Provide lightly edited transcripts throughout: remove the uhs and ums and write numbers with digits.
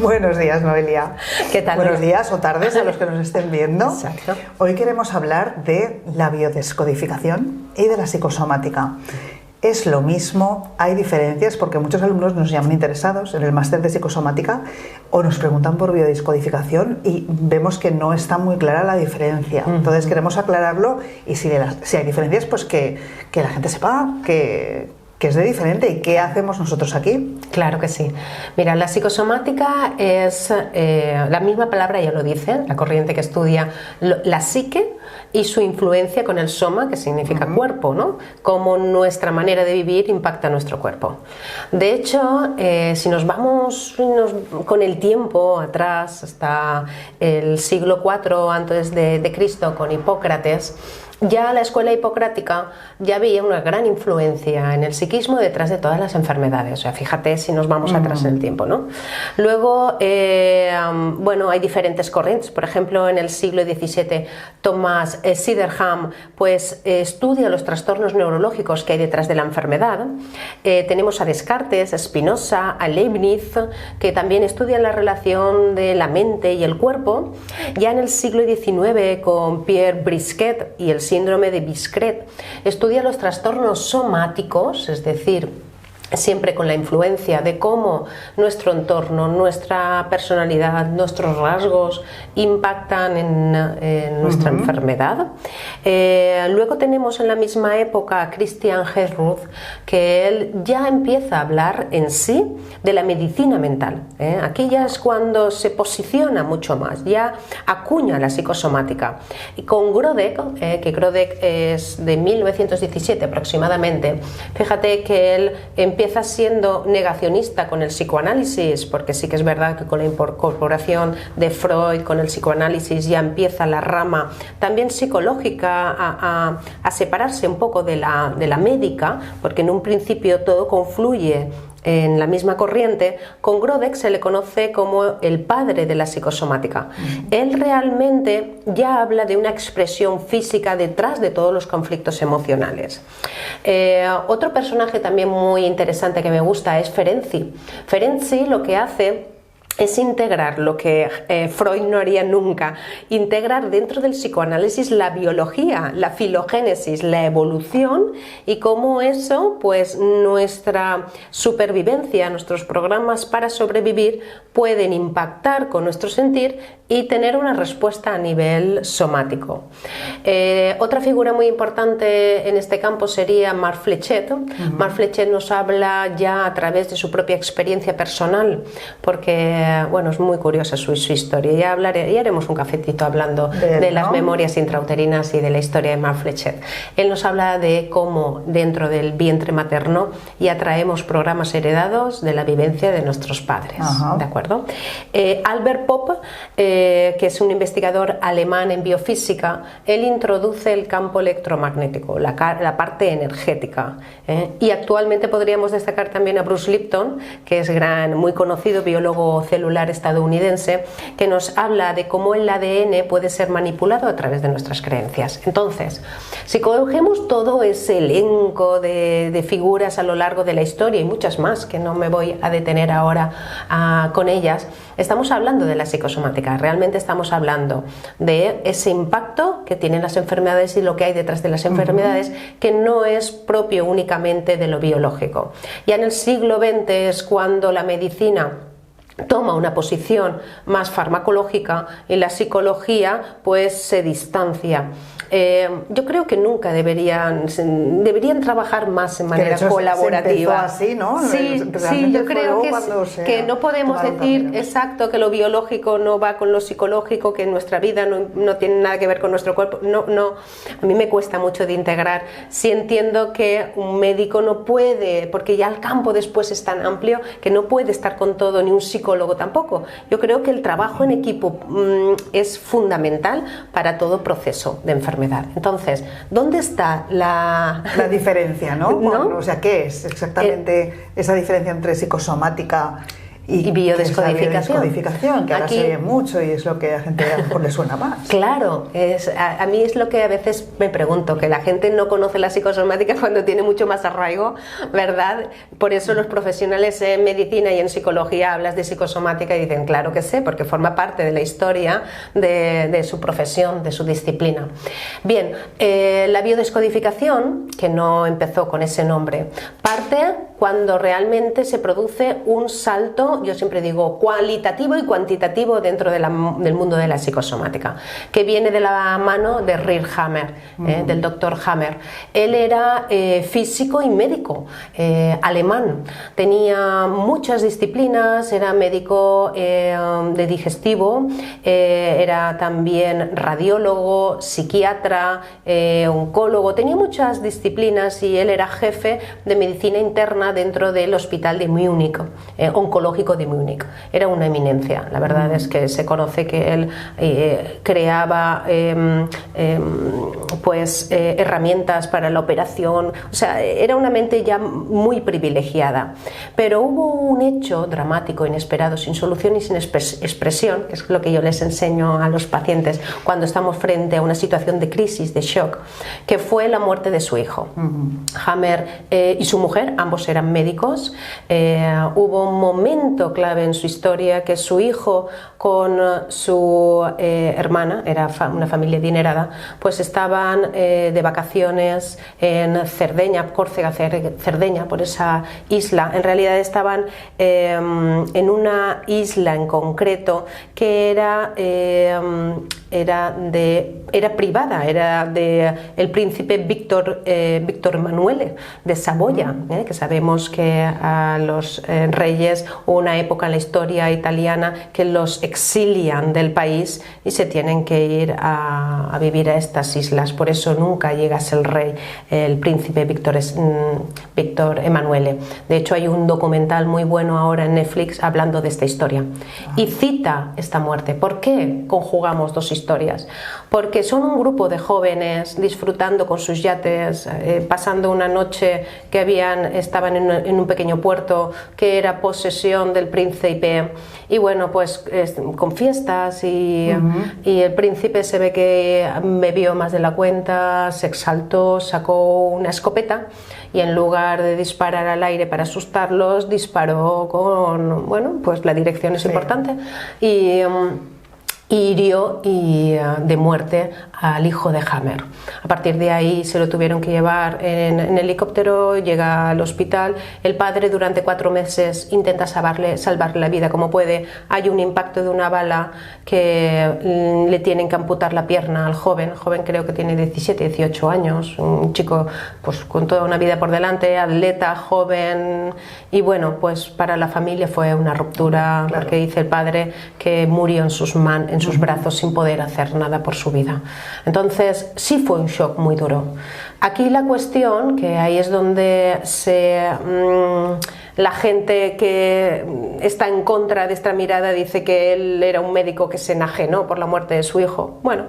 Buenos días, Noelia. ¿Qué tal? Buenos días o tardes a los que nos estén viendo. Exacto. Hoy queremos hablar de la biodescodificación y de la psicosomática. ¿Es lo mismo? ¿Hay diferencias? Porque muchos alumnos nos llaman interesados en el máster de psicosomática o nos preguntan por biodescodificación y vemos que no está muy clara la diferencia. Entonces queremos aclararlo y si hay diferencias, pues que la gente sepa que es de diferente y qué hacemos nosotros aquí. Claro que sí. Mira, la psicosomática es, la misma palabra ya lo dice, la corriente que estudia la psique y su influencia con el soma, que significa cuerpo, ¿no? Cómo nuestra manera de vivir impacta nuestro cuerpo. De hecho, si nos vamos con el tiempo atrás, hasta el siglo IV antes de Cristo, con Hipócrates, ya la escuela hipocrática ya veía una gran influencia en el psiquismo detrás de todas las enfermedades. O sea, fíjate si nos vamos atrás en el tiempo, ¿no? Luego, bueno, hay diferentes corrientes. Por ejemplo, en el siglo XVII, Thomas Sydenham pues, estudia los trastornos neurológicos que hay detrás de la enfermedad. Tenemos a Descartes, a Spinoza, a Leibniz, que también estudian la relación de la mente y el cuerpo. Ya en el siglo XIX, con Pierre Brisquet y el síndrome de Bicret, estudia los trastornos somáticos, es decir, siempre con la influencia de cómo nuestro entorno, nuestra personalidad, nuestros rasgos impactan en nuestra enfermedad. Luego tenemos en la misma época a Christian Herdruth, que él ya empieza a hablar en sí de la medicina mental. Aquí ya es cuando se posiciona mucho más, ya acuña la psicosomática. Y con Grodek, que Grodek es de 1917 aproximadamente, fíjate que él empieza siendo negacionista con el psicoanálisis, porque sí que es verdad que con la incorporación de Freud, con el psicoanálisis, ya empieza la rama también psicológica a separarse un poco de la médica, porque en un principio todo confluye en la misma corriente. Con Grodek se le conoce como el padre de la psicosomática. Él realmente ya habla de una expresión física detrás de todos los conflictos emocionales. Otro personaje también muy interesante que me gusta es Ferenczi. Ferenczi lo que hace es integrar lo que Freud no haría nunca, integrar dentro del psicoanálisis la biología, la filogénesis, la evolución y cómo eso, pues nuestra supervivencia, nuestros programas para sobrevivir pueden impactar con nuestro sentir y tener una respuesta a nivel somático. Otra figura muy importante en este campo sería Marc Flechet. Marc Flechet nos habla ya a través de su propia experiencia personal, porque bueno, es muy curiosa su historia. Ya haremos un cafetito hablando de las memorias intrauterinas y de la historia de Marc Flechet. Él nos habla de cómo dentro del vientre materno ya traemos programas heredados de la vivencia de nuestros padres. ¿De acuerdo? Albert Popp, que es un investigador alemán en biofísica, él introduce el campo electromagnético, la parte energética. Y actualmente podríamos destacar también a Bruce Lipton, que es muy conocido biólogo celular estadounidense, que nos habla de cómo el ADN puede ser manipulado a través de nuestras creencias. Entonces, si cogemos todo ese elenco de figuras a lo largo de la historia y muchas más, que no me voy a detener ahora con ellas, estamos hablando de la psicosomática. Realmente estamos hablando de ese impacto que tienen las enfermedades y lo que hay detrás de las enfermedades, que no es propio únicamente de lo biológico. Ya en el siglo XX es cuando la medicina toma una posición más farmacológica y la psicología pues se distancia. Yo creo que nunca deberían trabajar más en manera colaborativa. Así, ¿no? Sí, yo creo que no podemos decir exacto que lo biológico no va con lo psicológico, que nuestra vida no tiene nada que ver con nuestro cuerpo. No, a mí me cuesta mucho de integrar. Sí entiendo que un médico no puede, porque ya el campo después es tan amplio que no puede estar con todo, ni un psicólogo tampoco. Yo creo que el trabajo en equipo es fundamental para todo proceso de enfermedad. Entonces, ¿dónde está la diferencia, ¿no? O sea, ¿qué es exactamente esa diferencia entre psicosomática y biodescodificación. Que es la biodescodificación, que ahora Aquí, se oye mucho y es lo que a la gente a lo mejor le suena más. Claro, a mí es lo que a veces me pregunto, que la gente no conoce la psicosomática cuando tiene mucho más arraigo, ¿verdad? Por eso los profesionales en medicina y en psicología hablas de psicosomática y dicen, claro que sé, porque forma parte de la historia de su profesión, de su disciplina. Bien, la biodescodificación, que no empezó con ese nombre, parte cuando realmente se produce un salto, yo siempre digo, cualitativo y cuantitativo dentro del mundo de la psicosomática, que viene de la mano de Rier Hammer, del doctor Hammer. Él era físico y médico, alemán, tenía muchas disciplinas, era médico de digestivo, era también radiólogo, psiquiatra, oncólogo, tenía muchas disciplinas y él era jefe de medicina interna dentro del hospital de Múnich, oncológico de Múnich. Era una eminencia, la verdad es que se conoce que él creaba herramientas para la operación, o sea, era una mente ya muy privilegiada. Pero hubo un hecho dramático, inesperado, sin solución y sin expresión, que es lo que yo les enseño a los pacientes cuando estamos frente a una situación de crisis, de shock, que fue la muerte de su hijo. Hammer y su mujer, ambos eran médicos. Hubo un momento clave en su historia que su hijo con su hermana, era una familia adinerada, pues estaban de vacaciones en Cerdeña, Córcega, Cerdeña, por esa isla. En realidad estaban en una isla en concreto que era privada, era de el príncipe Víctor Emanuele de Saboya, que sabemos que a los reyes hubo una época en la historia italiana que los exilian del país y se tienen que ir a vivir a estas islas. Por eso nunca llega a ser el rey, el príncipe Víctor Emanuele. De hecho, hay un documental muy bueno ahora en Netflix hablando de esta historia y cita esta muerte. ¿Por qué conjugamos dos historias? Porque son un grupo de jóvenes disfrutando con sus yates, pasando una noche que estaban en un pequeño puerto que era posesión del príncipe, y bueno, pues con fiestas y el príncipe se ve que bebió más de la cuenta, se exaltó, sacó una escopeta y en lugar de disparar al aire para asustarlos, disparó con, bueno, pues la dirección es importante, y hirió de muerte al hijo de Hammer. A partir de ahí se lo tuvieron que llevar en helicóptero, llega al hospital. El padre durante 4 meses intenta salvarle la vida como puede. Hay un impacto de una bala que le tienen que amputar la pierna al joven. Creo que tiene 17, 18 años, un chico pues con toda una vida por delante, atleta, joven, y bueno, pues para la familia fue una ruptura, claro, porque dice el padre que murió en sus brazos sin poder hacer nada por su vida. Entonces sí fue un shock muy duro. Aquí la cuestión, que ahí es donde la gente que está en contra de esta mirada dice que él era un médico que se enajenó por la muerte de su hijo. Bueno,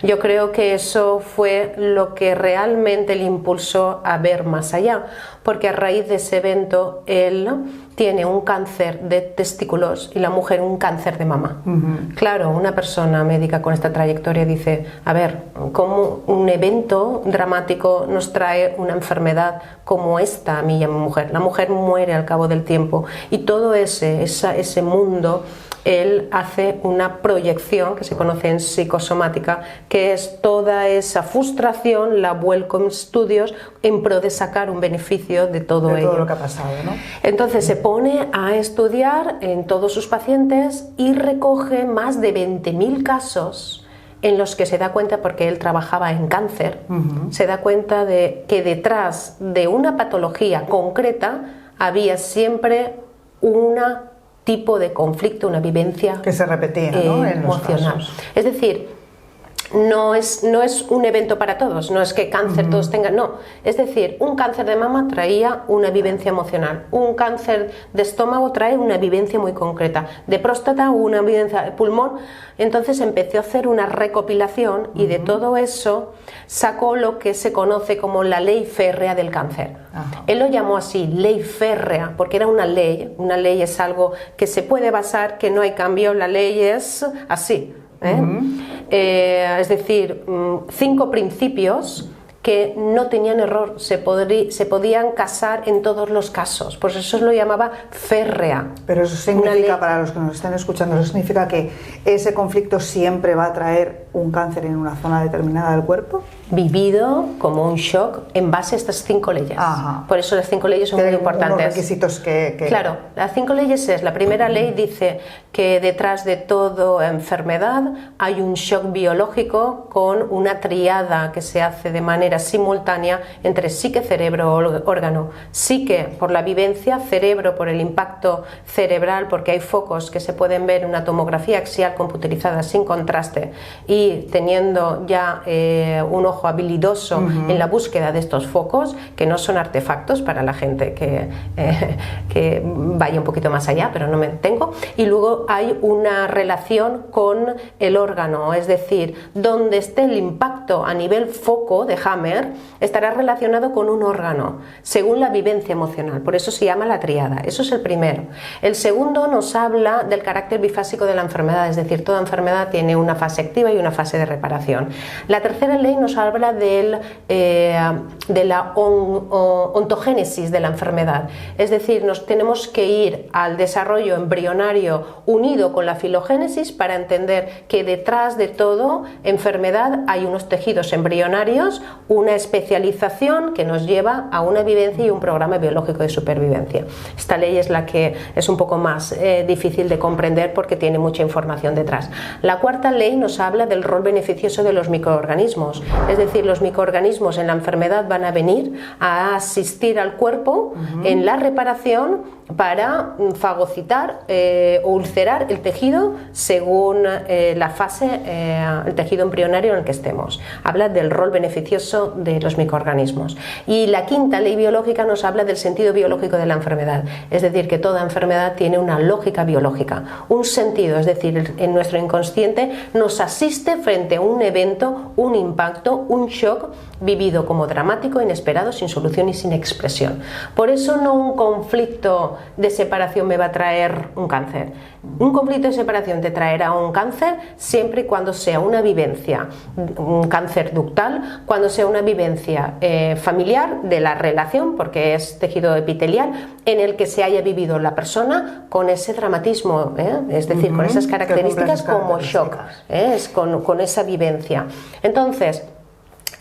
yo creo que eso fue lo que realmente le impulsó a ver más allá, porque a raíz de ese evento él tiene un cáncer de testículos y la mujer un cáncer de mama. Claro, una persona médica con esta trayectoria dice, a ver, ¿cómo un evento dramático nos trae una enfermedad como esta a mí y a mi mujer? La mujer muere al cabo del tiempo y todo ese mundo, él hace una proyección que se conoce en psicosomática, que es toda esa frustración, la vuelco en estudios en pro de sacar un beneficio de todo ello. Todo lo que ha pasado, ¿no? Entonces se pone a estudiar en todos sus pacientes y recoge más de 20.000 casos en los que se da cuenta, porque él trabajaba en cáncer, se da cuenta de que detrás de una patología concreta había siempre una tipo de conflicto, una vivencia que se repetía, ¿no? En los emocional. casos. Es decir, no es un evento para todos, no es que cáncer todos tengan, no. Es decir, un cáncer de mama traía una vivencia emocional, un cáncer de estómago trae una vivencia muy concreta, de próstata una vivencia de pulmón. Entonces empecé a hacer una recopilación y de todo eso sacó lo que se conoce como la ley férrea del cáncer. Él lo llamó así, ley férrea, porque era una ley es algo que se puede basar, que no hay cambio, la ley es así. Es decir, 5 principios que no tenían error, se podían casar en todos los casos, por eso lo llamaba férrea. Pero eso significa, para los que nos están escuchando, eso significa que ese conflicto siempre va a traer un cáncer en una zona determinada del cuerpo. Vivido como un shock en base a estas 5 leyes. Por eso las 5 leyes son muy importantes. Unos requisitos que... Claro, las 5 leyes es, la primera ley dice que detrás de toda enfermedad hay un shock biológico con una triada que se hace de manera simultánea entre psique, cerebro, órgano. Psique por la vivencia, cerebro por el impacto cerebral, porque hay focos que se pueden ver en una tomografía axial computerizada sin contraste y teniendo ya un ojo habilidoso en la búsqueda de estos focos, que no son artefactos para la gente que vaya un poquito más allá, pero no me detengo. Y luego hay una relación con el órgano, es decir, donde esté el impacto a nivel foco de Hammer estará relacionado con un órgano, según la vivencia emocional, por eso se llama la triada. Eso es el primero. El segundo nos habla del carácter bifásico de la enfermedad, es decir, toda enfermedad tiene una fase activa y una fase de reparación. La tercera ley nos habla de la ontogénesis de la enfermedad, es decir, nos tenemos que ir al desarrollo embrionario unido con la filogénesis para entender que detrás de todo enfermedad hay unos tejidos embrionarios, una especialización que nos lleva a una vivencia y un programa biológico de supervivencia. Esta ley es la que es un poco más difícil de comprender porque tiene mucha información detrás. La cuarta ley nos habla del rol beneficioso de los microorganismos, es decir, los microorganismos en la enfermedad van a venir a asistir al cuerpo en la reparación para fagocitar o ulcerar el tejido según la fase, el tejido embrionario en el que estemos. Habla del rol beneficioso de los microorganismos. Y la quinta ley biológica nos habla del sentido biológico de la enfermedad, es decir, que toda enfermedad tiene una lógica biológica, un sentido, es decir, en nuestro inconsciente nos asiste frente a un evento, un impacto, un shock vivido como dramático, inesperado, sin solución y sin expresión. Por eso no un conflicto de separación me va a traer un cáncer. Un conflicto de separación te traerá un cáncer siempre y cuando sea una vivencia, un cáncer ductal, cuando sea una vivencia familiar de la relación, porque es tejido epitelial, en el que se haya vivido la persona con ese dramatismo, es decir, con esas características como shock, es con esa vivencia. Entonces,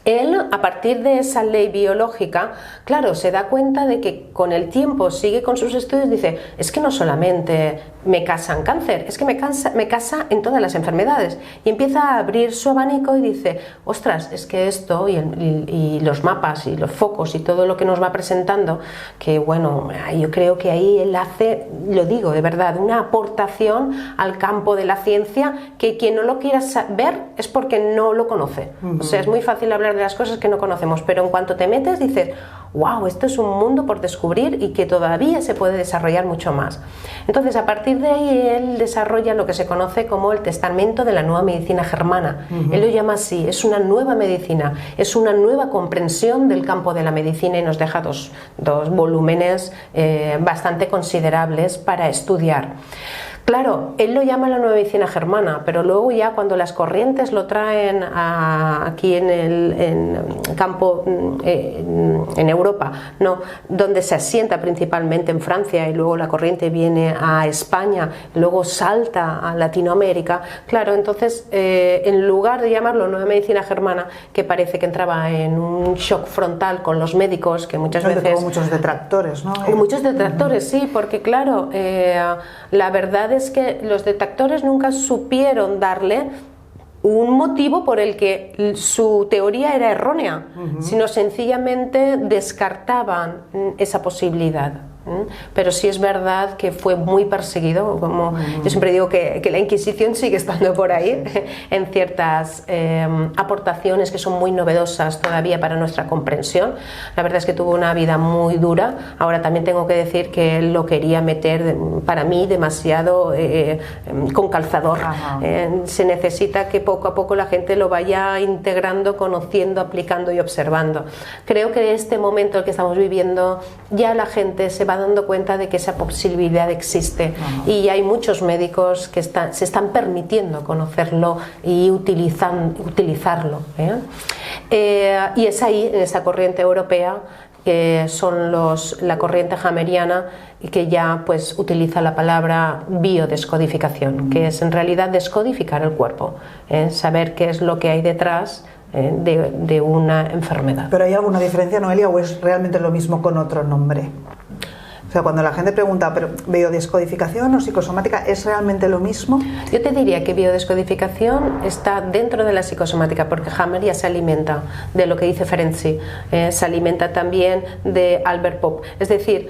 él, a partir de esa ley biológica, claro, se da cuenta de que con el tiempo sigue con sus estudios, dice, es que no solamente me casa en cáncer, es que me casa en todas las enfermedades. Y empieza a abrir su abanico y dice, ostras, es que esto y los mapas y los focos y todo lo que nos va presentando, que bueno, yo creo que ahí él hace, lo digo de verdad, una aportación al campo de la ciencia que quien no lo quiera ver es porque no lo conoce. O sea, es muy fácil hablar de las cosas que no conocemos, pero en cuanto te metes dices, wow, esto es un mundo por descubrir y que todavía se puede desarrollar mucho más. Entonces, a partir de ahí, él desarrolla lo que se conoce como el testamento de la nueva medicina germana. Él lo llama así, es una nueva medicina, es una nueva comprensión del campo de la medicina y nos deja dos volúmenes bastante considerables para estudiar. Claro, él lo llama la nueva medicina germana, pero luego ya cuando las corrientes lo traen aquí en el campo, en Europa, no, donde se asienta principalmente en Francia y luego la corriente viene a España, luego salta a Latinoamérica, claro, entonces en lugar de llamarlo nueva medicina germana, que parece que entraba en un shock frontal con los médicos, que muchas veces... Tuvo muchos detractores, ¿no? Muchos detractores, sí, porque claro, la verdad es que los detractores nunca supieron darle un motivo por el que su teoría era errónea, sino sencillamente descartaban esa posibilidad. pero sí es verdad que fue muy perseguido, como yo siempre digo que la Inquisición sigue estando por ahí, en ciertas aportaciones que son muy novedosas todavía para nuestra comprensión. La verdad es que tuvo una vida muy dura. Ahora también tengo que decir que él lo quería meter, para mí, demasiado con calzador. Se necesita que poco a poco la gente lo vaya integrando, conociendo, aplicando y observando. Creo que en este momento en que estamos viviendo ya la gente se va dando cuenta de que esa posibilidad existe, y hay muchos médicos que se están permitiendo conocerlo y utilizarlo. Y es ahí, en esa corriente europea, que son la corriente hameriana, y que ya pues utiliza la palabra biodescodificación, que es en realidad descodificar el cuerpo, saber qué es lo que hay detrás de una enfermedad. ¿Pero hay alguna diferencia, Noelia, o es realmente lo mismo con otro nombre? O sea, cuando la gente pregunta, ¿pero biodescodificación o psicosomática es realmente lo mismo? Yo te diría que biodescodificación está dentro de la psicosomática, porque Hammer ya se alimenta de lo que dice Ferenczi, se alimenta también de Albert Popp. Es decir,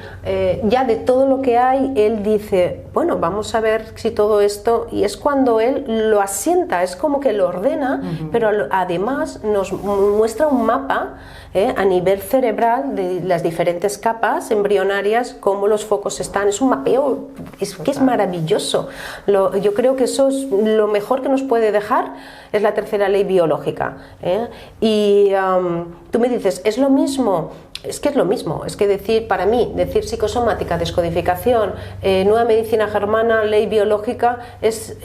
ya de todo lo que hay, él dice, bueno, vamos a ver si todo esto, y es cuando él lo asienta, es como que lo ordena, pero además nos muestra un mapa a nivel cerebral de las diferentes capas embrionarias, cómo los focos están. Es un mapeo que es maravilloso. Yo creo que eso es lo mejor que nos puede dejar, es la tercera ley biológica. Y tú me dices, ¿es lo mismo? Es que es lo mismo, es que para mí, decir psicosomática, descodificación, nueva medicina germana, ley biológica, es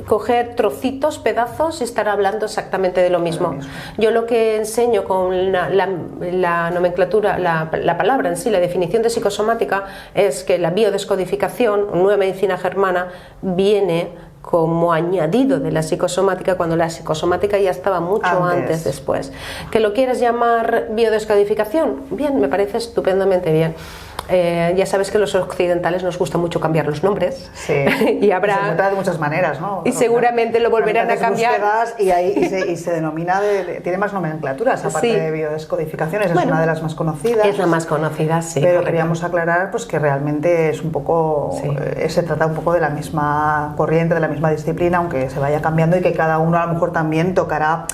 coger trocitos, pedazos y estar hablando exactamente de lo mismo. Yo lo que enseño con la nomenclatura, la palabra en sí, la definición de psicosomática, es que la biodescodificación, nueva medicina germana, viene como añadido de la psicosomática, cuando la psicosomática ya estaba mucho antes después. ¿Que lo quieres llamar biodescodificación? Bien, me parece estupendamente bien. Ya sabes que a los occidentales nos gusta mucho cambiar los nombres. Sí. Y habrá... Se encuentra de muchas maneras, ¿no? Y seguramente lo volverán a cambiar. Y se denomina, tiene más nomenclaturas, aparte de biodescodificación, esa es una de las más conocidas. Es la más conocida, sí. Pero queríamos aclarar pues, que realmente es un poco, se trata un poco de la misma corriente, de la misma disciplina, aunque se vaya cambiando, y que cada uno a lo mejor también tocará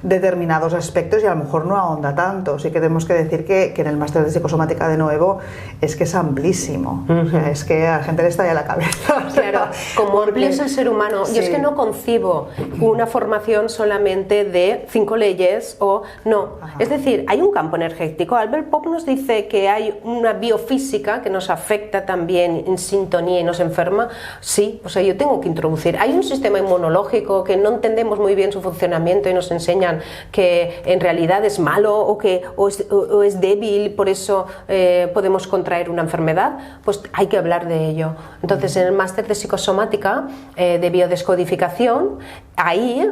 determinados aspectos y a lo mejor no ahonda tanto. Sí que tenemos que decir que en el máster de psicosomática de nuevo es que es amplísimo. O sea, es que a la gente le estalla la cabeza. Claro, como amplio es el ser humano. Yo es que no concibo una formación solamente de 5 leyes o no. Es decir, hay un campo energético. Albert Popp nos dice que hay una biofísica que nos afecta también en sintonía y nos enferma. Sí, o sea, yo tengo que introducir. Hay un sistema inmunológico que no entendemos muy bien su funcionamiento y nos enseñan que en realidad es malo o es débil, por eso podemos contraer una enfermedad. Pues hay que hablar de ello. Entonces, en el máster de psicosomática, de biodescodificación, ahí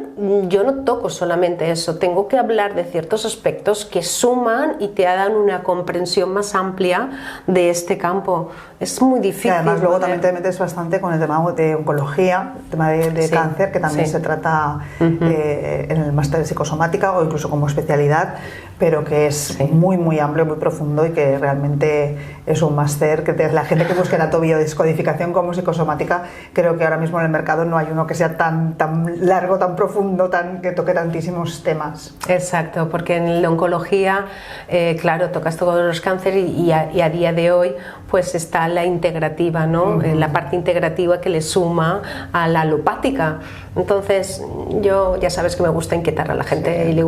yo no toco solamente eso, tengo que hablar de ciertos aspectos que suman y te dan una comprensión más amplia de este campo. Es muy difícil. Y además luego también te metes bastante con el tema de oncología, el tema de cáncer, que también se trata en el máster de psicosomática o incluso como especialidad, pero que es muy muy amplio, muy profundo, y que realmente es un máster que la gente que busque tanto biodescodificación como psicosomática, creo que ahora mismo en el mercado no hay uno que sea tan largo, tan profundo, que toque tantísimos temas. Exacto, porque en la oncología, claro, tocas todos los cánceres y a día de hoy pues está la integrativa, ¿no? La parte integrativa que le suma a la alopática. Entonces, yo ya sabes que me gusta inquietar a la gente y me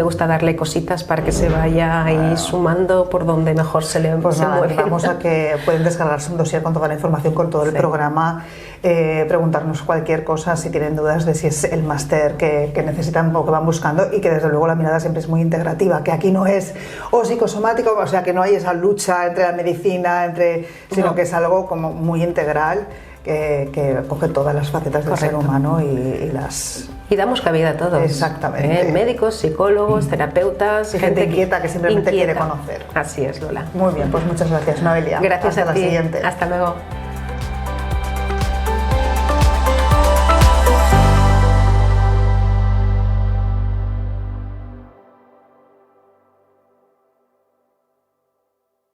gusta darle cositas para que se vaya ahí sumando por donde mejor se mueve. Vamos a que pueden descargarse un dossier con toda la información, con todo el programa, preguntarnos cualquier cosa si tienen dudas de si es el máster que necesitan o que van buscando, y que desde luego la mirada siempre es muy integrativa, que aquí no es psicosomático, o sea, que no hay esa lucha entre la medicina, sino que es algo como muy integral, que coge todas las facetas del ser humano y damos cabida a todos. Exactamente. Médicos, psicólogos, terapeutas, gente inquieta que simplemente quiere conocer. Así es, Lola. Muy bien, pues muchas gracias, Noelia. Gracias Hasta a ti. la siguiente. Hasta luego.